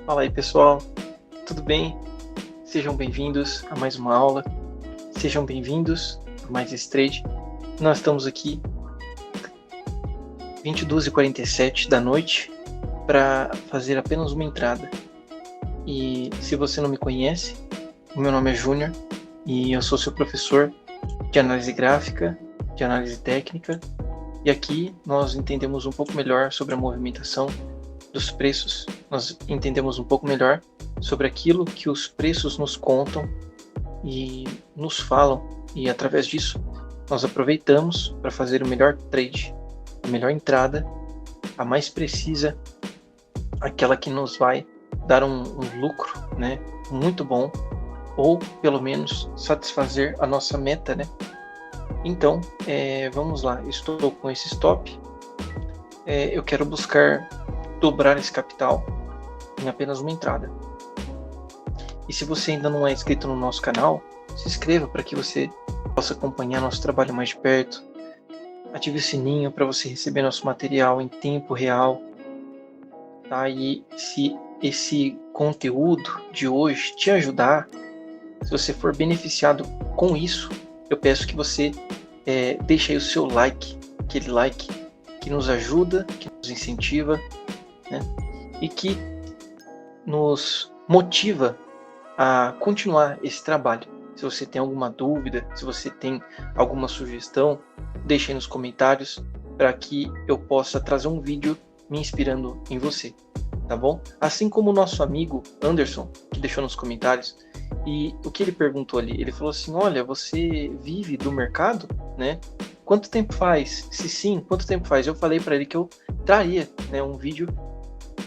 Fala aí pessoal, tudo bem? Sejam bem-vindos a mais uma aula, sejam bem-vindos a mais esse trade. Nós estamos aqui 22h47 da noite para fazer apenas uma entrada. E se você não me conhece, o meu nome é Júnior e eu sou seu professor de análise gráfica, de análise técnica, e aqui nós entendemos um pouco melhor sobre a movimentação dos preços, nós entendemos um pouco melhor sobre aquilo que os preços nos contam e nos falam, e através disso nós aproveitamos para fazer o melhor trade, a melhor entrada, a mais precisa, aquela que nos vai dar um lucro, né, muito bom, ou pelo menos satisfazer a nossa meta, né? Então, vamos lá, estou com esse stop, eu quero buscar dobrar esse capital em apenas uma entrada. E se você ainda não é inscrito no nosso canal, se inscreva para que você possa acompanhar nosso trabalho mais de perto. Ative o sininho para você receber nosso material em tempo real. Tá? E se esse conteúdo de hoje te ajudar, se você for beneficiado com isso, eu peço que você deixe aí o seu like, aquele like que nos ajuda, que nos incentiva, né? E que nos motiva a continuar esse trabalho. Se você tem alguma dúvida, se você tem alguma sugestão, deixe aí nos comentários para que eu possa trazer um vídeo me inspirando em você, tá bom? Assim como o nosso amigo Anderson, que deixou nos comentários, e o que ele perguntou ali, ele falou assim, olha, você vive do mercado, né? Quanto tempo faz? Se sim, quanto tempo faz? Eu falei para ele que eu traria, né, um vídeo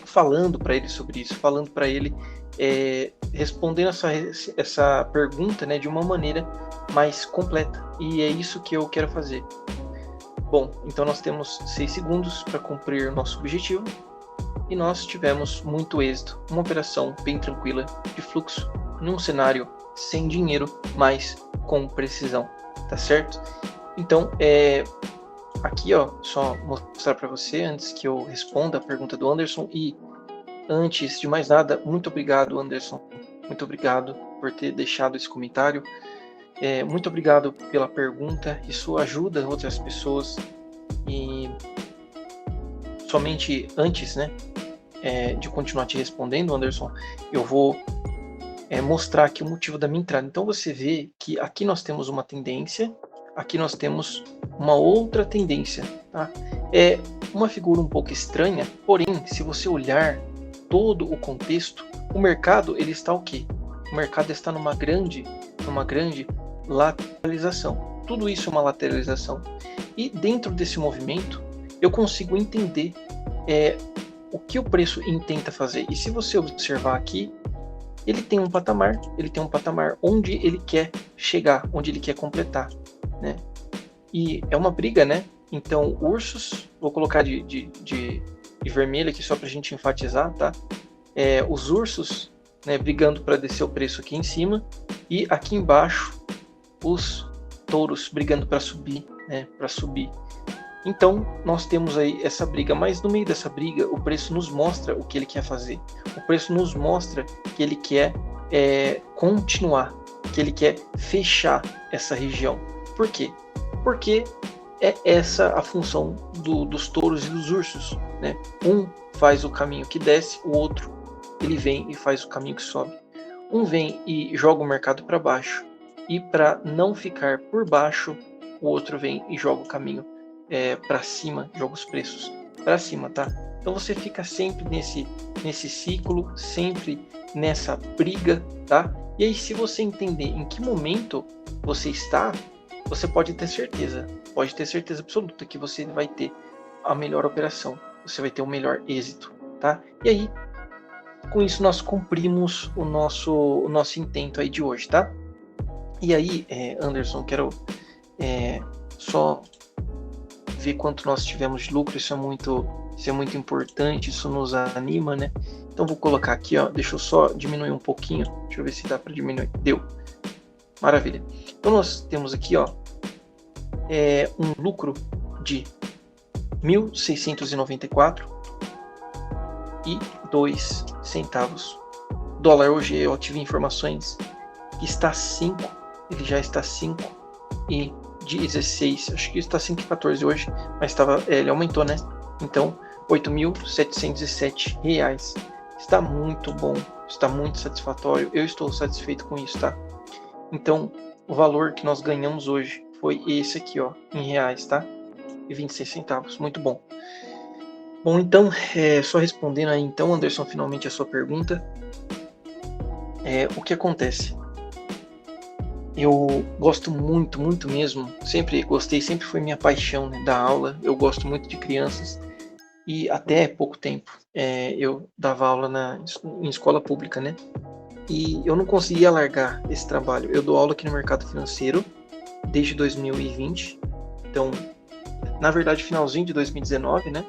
falando para ele sobre isso, falando para ele, respondendo essa pergunta, né, de uma maneira mais completa. E é isso que eu quero fazer. Bom, então nós temos 6 segundos para cumprir o nosso objetivo e nós tivemos muito êxito. Uma operação bem tranquila de fluxo, num cenário sem dinheiro, mas com precisão, tá certo? Então, aqui, ó, só mostrar para você antes que eu responda a pergunta do Anderson. E antes de mais nada, muito obrigado, Anderson. Muito obrigado por ter deixado esse comentário. Muito obrigado pela pergunta. Isso ajuda outras pessoas. E somente antes, né, de continuar te respondendo, Anderson, eu vou mostrar aqui o motivo da minha entrada. Então você vê que aqui nós temos uma tendência, aqui nós temos uma outra tendência, tá? É uma figura um pouco estranha, porém, se você olhar todo o contexto, o mercado ele está o quê? O mercado está numa grande lateralização. Tudo isso é uma lateralização. E dentro desse movimento, eu consigo entender o que o preço intenta fazer. E se você observar aqui, ele tem um patamar onde ele quer chegar, onde ele quer completar, né? E é uma briga, né? Então, ursos, vou colocar de vermelho aqui só para a gente enfatizar, tá? Os ursos, né, brigando para descer o preço aqui em cima, e aqui embaixo os touros brigando para subir, né? Para subir. Então, nós temos aí essa briga, mas no meio dessa briga, o preço nos mostra o que ele quer fazer. O preço nos mostra que ele quer continuar, que ele quer fechar essa região. Por quê? Porque é essa a função dos touros e dos ursos, né? Um faz o caminho que desce, o outro ele vem e faz o caminho que sobe. Um vem e joga o mercado para baixo, e para não ficar por baixo, o outro vem e joga o caminho para cima, joga os preços para cima, tá? Então você fica sempre nesse ciclo, sempre nessa briga, tá? E aí, se você entender em que momento você está, você pode ter certeza absoluta que você vai ter a melhor operação, você vai ter o melhor êxito, tá? E aí, com isso nós cumprimos o nosso intento aí de hoje, tá? E aí, Anderson, quero só ver quanto nós tivemos de lucro. Isso é muito importante, isso nos anima, né? Então vou colocar aqui, ó, deixa eu só diminuir um pouquinho, deixa eu ver se dá para diminuir, deu, maravilha. Então nós temos aqui, ó, um lucro de 1.694 centavos. O dólar hoje eu tive informações que está 5, ele já está 5,16, acho que está 5,14 hoje, mas ele aumentou, né? Então, R$ 8.707. Está muito bom, está muito satisfatório, eu estou satisfeito com isso, tá? Então, o valor que nós ganhamos hoje foi esse aqui, ó, em reais, tá? E 26 centavos, muito bom. Bom, então, só respondendo aí, então, Anderson, finalmente a sua pergunta. O que acontece? Eu gosto muito, muito mesmo, sempre gostei, sempre foi minha paixão, né, da aula. Eu gosto muito de crianças e até pouco tempo eu dava aula em escola pública, né? E eu não conseguia largar esse trabalho. Eu dou aula aqui no mercado financeiro desde 2020, então, na verdade, finalzinho de 2019, né?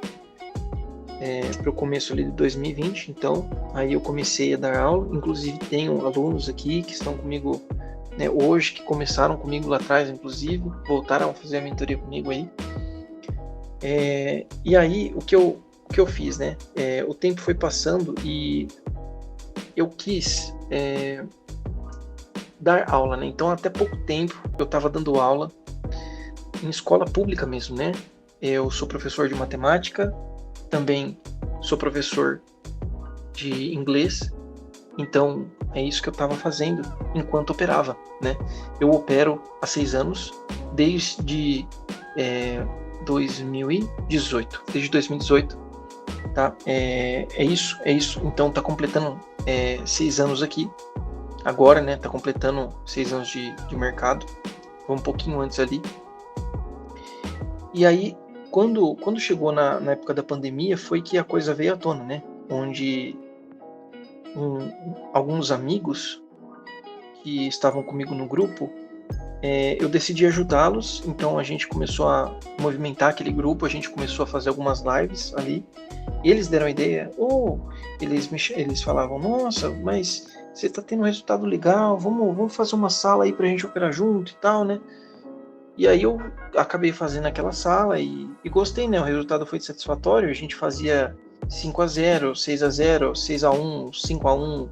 Para o começo ali de 2020, então aí eu comecei a dar aula, inclusive tenho alunos aqui que estão comigo, né, hoje, que começaram comigo lá atrás, inclusive, voltaram a fazer a mentoria comigo aí. E aí, o que eu fiz, né? O tempo foi passando e eu quis dar aula, né? Então, até pouco tempo, eu estava dando aula em escola pública mesmo, né? Eu sou professor de matemática, também sou professor de inglês, então é isso que eu estava fazendo enquanto operava, né? Eu opero há 6 anos, desde 2018, tá? É isso, então tá completando 6 anos aqui, agora, né? Tá completando 6 anos de mercado, foi um pouquinho antes ali. E aí, quando chegou na época da pandemia, foi que a coisa veio à tona, né? Onde alguns amigos que estavam comigo no grupo, eu decidi ajudá-los, então a gente começou a movimentar aquele grupo, a gente começou a fazer algumas lives ali, e eles deram a ideia, eles falavam, nossa, mas você tá tendo um resultado legal, vamos fazer uma sala aí pra gente operar junto e tal, né? E aí eu acabei fazendo aquela sala e gostei, né? O resultado foi satisfatório. A gente fazia 5-0, 6-0, 6-1, 5-1,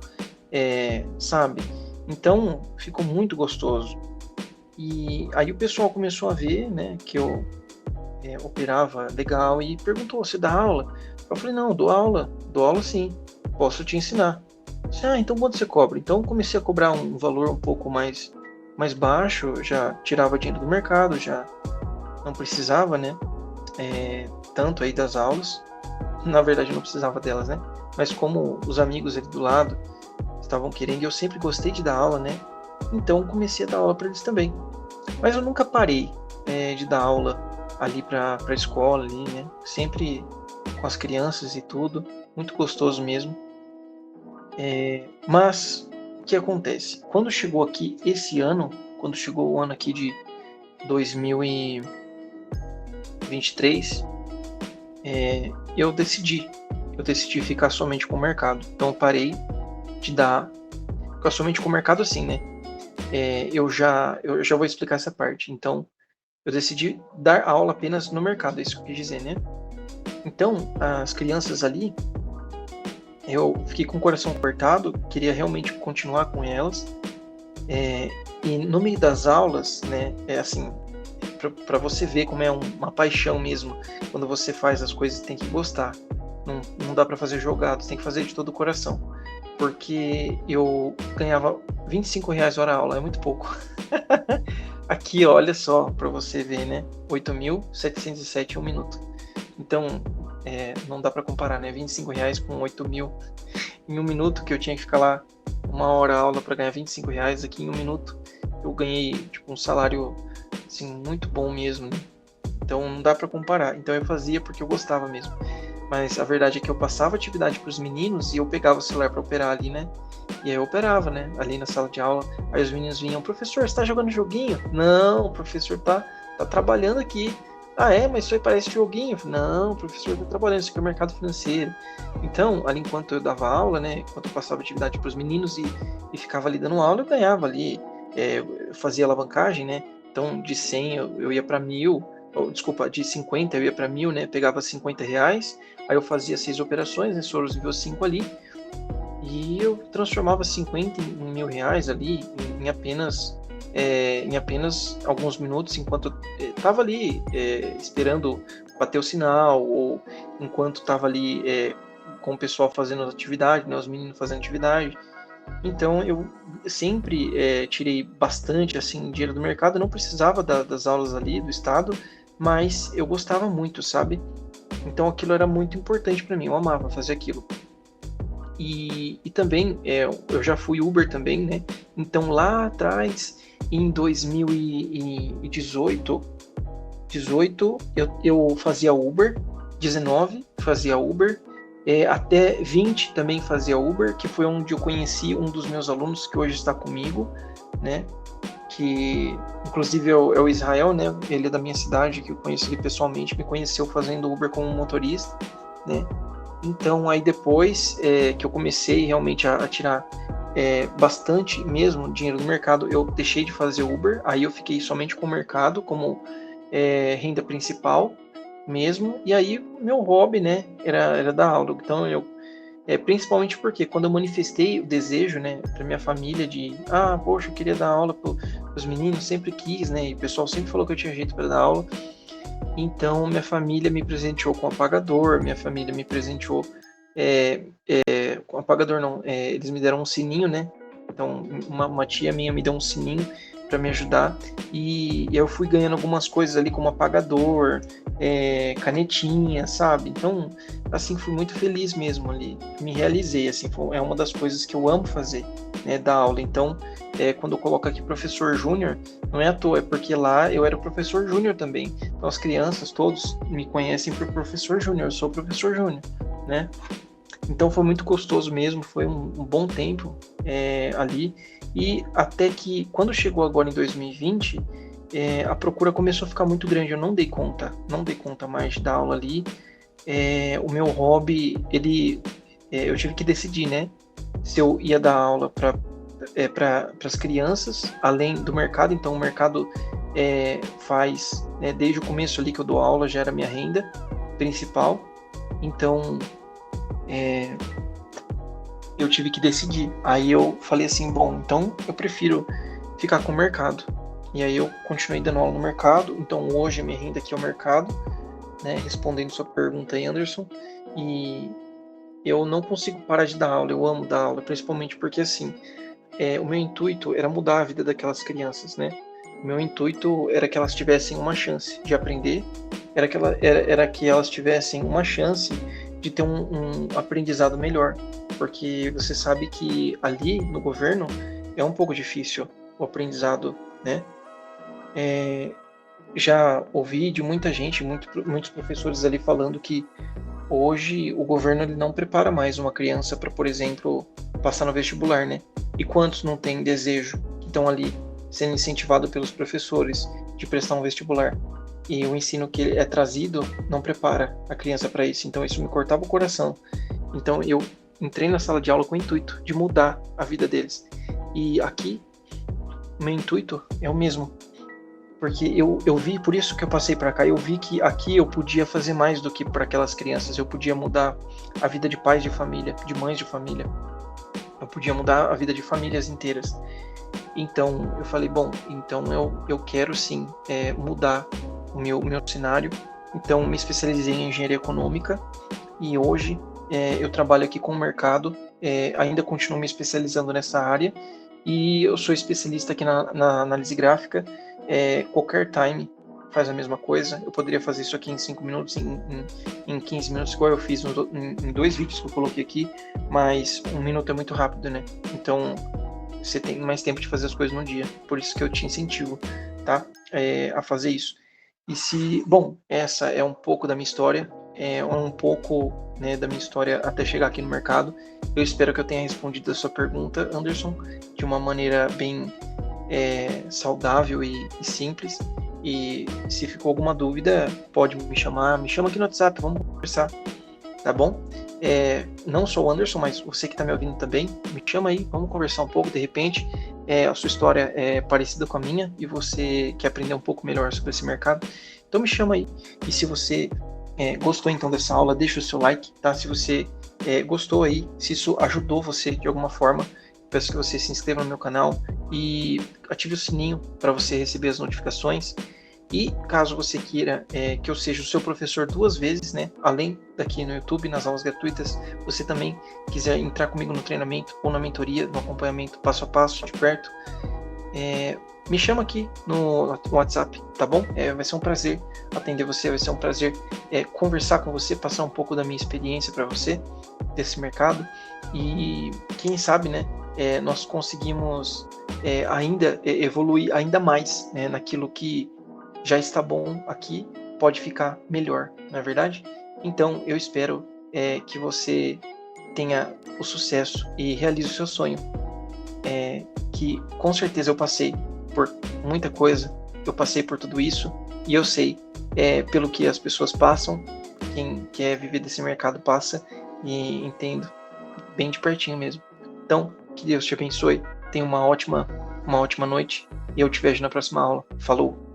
sabe? Então ficou muito gostoso. E aí o pessoal começou a ver, né, que eu operava legal e perguntou: você dá aula? Eu falei: não, dou aula sim, posso te ensinar. Então quanto você cobra? Então comecei a cobrar um valor um pouco mais baixo, já tirava dinheiro do mercado, já não precisava, né, tanto aí das aulas. Na verdade, não precisava delas, né, mas como os amigos ali do lado estavam querendo, e eu sempre gostei de dar aula, né, então comecei a dar aula para eles também. Mas eu nunca parei de dar aula ali para a escola, ali, né, sempre com as crianças e tudo, muito gostoso mesmo. Mas o que acontece? Quando chegou aqui esse ano, quando chegou o ano aqui de 2023, eu decidi ficar somente com o mercado. Então eu parei de ficar somente com o mercado assim, né? Eu já vou explicar essa parte. Então eu decidi dar aula apenas no mercado, é isso que eu quis dizer, né? Então as crianças ali, eu fiquei com o coração apertado, queria realmente continuar com elas. E no meio das aulas, né, assim, para você ver como é uma paixão mesmo, quando você faz as coisas tem que gostar. Não dá para fazer jogado, tem que fazer de todo o coração. Porque eu ganhava R$ 25 hora aula, é muito pouco. Aqui, olha só, para você ver, né, 8.707 um minuto. Então, não dá para comparar, né? R$ 25 com 8.000 em um minuto, que eu tinha que ficar lá 1 hora aula para ganhar R$ 25. Aqui em um minuto eu ganhei tipo um salário assim muito bom mesmo, né? Então não dá para comparar. Então eu fazia porque eu gostava mesmo. Mas a verdade é que eu passava atividade para os meninos e eu pegava o celular para operar ali, né? E aí eu operava, né? Ali na sala de aula. Aí os meninos vinham: professor, você tá jogando joguinho? Não, o professor tá trabalhando aqui. Mas isso aí parece joguinho. Não, o professor está trabalhando, isso aqui é o mercado financeiro. Então, ali enquanto eu dava aula, né, enquanto eu passava atividade para os meninos e ficava ali dando aula, eu ganhava ali, eu fazia alavancagem, né, então de 100 eu ia para 1.000, desculpa, de 50 eu ia para 1.000, né? Pegava R$ 50, aí eu fazia 6 operações, né? Soros nível 5 ali, e eu transformava 50 em R$ 1.000 ali em apenas alguns minutos, enquanto eu estava ali esperando bater o sinal, ou enquanto estava ali com o pessoal fazendo atividade, né? Os meninos fazendo atividade. Então eu sempre tirei bastante assim dinheiro do mercado, eu não precisava das aulas ali do estado, mas eu gostava muito, sabe? Então aquilo era muito importante para mim, eu amava fazer aquilo. E também eu já fui Uber também, né? Então lá atrás, em 2018, eu fazia Uber, 19 fazia Uber, até 20 também fazia Uber, que foi onde eu conheci um dos meus alunos que hoje está comigo, né? Que inclusive é o Israel, né? Ele é da minha cidade, que eu conheci ele pessoalmente, me conheceu fazendo Uber como motorista, né? Então aí depois que eu comecei realmente a tirar bastante mesmo dinheiro do mercado, eu deixei de fazer Uber, aí eu fiquei somente com o mercado como renda principal mesmo, e aí meu hobby, né, era dar aula. Então eu principalmente porque quando eu manifestei o desejo, né, para minha família de, poxa, eu queria dar aula para os meninos, sempre quis, né, e o pessoal sempre falou que eu tinha jeito para dar aula. Então minha família me presenteou com apagador, minha família me presenteou com apagador não, eles me deram um sininho, né? Então uma tia minha me deu um sininho para me ajudar, e eu fui ganhando algumas coisas ali como apagador, canetinha, sabe? Então assim, fui muito feliz mesmo ali, me realizei, assim, é uma das coisas que eu amo fazer, né, dar aula. Então quando eu coloco aqui professor júnior, não é à toa, é porque lá eu era professor júnior também. Então as crianças todos me conhecem por professor júnior, eu sou professor júnior, né? Então foi muito gostoso mesmo, foi um bom tempo ali, e até que quando chegou agora em 2020, a procura começou a ficar muito grande, eu não dei conta mais de dar aula ali. O meu hobby, eu tive que decidir, né, se eu ia dar aula para as crianças, além do mercado. Então o mercado faz, né, desde o começo ali que eu dou aula, já era minha renda principal. Então eu tive que decidir. Aí eu falei assim, bom, então eu prefiro ficar com o mercado. E aí eu continuei dando aula no mercado. Então hoje a minha renda aqui é o mercado, né, respondendo sua pergunta aí, Anderson. E eu não consigo parar de dar aula, eu amo dar aula, principalmente porque assim, o meu intuito era mudar a vida daquelas crianças, né? O meu intuito era que elas tivessem uma chance de aprender, era que elas tivessem uma chance de ter um aprendizado melhor, porque você sabe que ali no governo é um pouco difícil o aprendizado, né? Já ouvi de muita gente, muitos professores ali falando que hoje o governo ele não prepara mais uma criança para, por exemplo, passar no vestibular, né? E quantos não têm desejo, que estão ali sendo incentivado pelos professores de prestar um vestibular? E o ensino que é trazido não prepara a criança para isso. Então isso me cortava o coração. Então eu entrei na sala de aula com o intuito de mudar a vida deles. E aqui, o meu intuito é o mesmo. Porque eu vi, por isso que eu passei para cá, eu vi que aqui eu podia fazer mais do que para aquelas crianças. Eu podia mudar a vida de pais de família, de mães de família. Eu podia mudar a vida de famílias inteiras. Então eu falei, bom, então eu quero sim mudar o meu cenário. Então me especializei em engenharia econômica e hoje eu trabalho aqui com o mercado, ainda continuo me especializando nessa área, e eu sou especialista aqui na análise gráfica. Qualquer time faz a mesma coisa. Eu poderia fazer isso aqui em 5 minutos, em 15 minutos, igual eu fiz em 2 vídeos que eu coloquei aqui, mas 1 minuto é muito rápido, né? Então você tem mais tempo de fazer as coisas no dia. Por isso que eu te incentivo, tá? A fazer isso. Bom, essa é um pouco da minha história, um pouco, né, da minha história até chegar aqui no mercado. Eu espero que eu tenha respondido a sua pergunta, Anderson, de uma maneira bem saudável e simples. E se ficou alguma dúvida, pode me chama aqui no WhatsApp, vamos conversar, tá bom? Não sou o Anderson, mas você que está me ouvindo também, me chama aí, vamos conversar um pouco. De repente a sua história é parecida com a minha e você quer aprender um pouco melhor sobre esse mercado. Então Então me chama aí. E se você gostou então dessa aula, deixa o seu like, tá? Se você gostou aí, se isso ajudou você de alguma forma, peço que você se inscreva no meu canal e ative o sininho para você receber as notificações. E caso você queira que eu seja o seu professor 2 vezes, né, além daqui no YouTube, nas aulas gratuitas, você também quiser entrar comigo no treinamento ou na mentoria, no acompanhamento passo a passo, de perto, me chama aqui no WhatsApp, tá bom? Vai ser um prazer atender você, vai ser um prazer conversar com você, passar um pouco da minha experiência para você, desse mercado, e quem sabe, né, nós conseguimos ainda evoluir ainda mais, né, naquilo que já está bom aqui, pode ficar melhor, não é verdade? Então, eu espero que você tenha o sucesso e realize o seu sonho, que com certeza eu passei por muita coisa, eu passei por tudo isso, e eu sei pelo que as pessoas passam, quem quer viver desse mercado passa, e entendo bem de pertinho mesmo. Então, que Deus te abençoe, tenha uma ótima noite, e eu te vejo na próxima aula. Falou!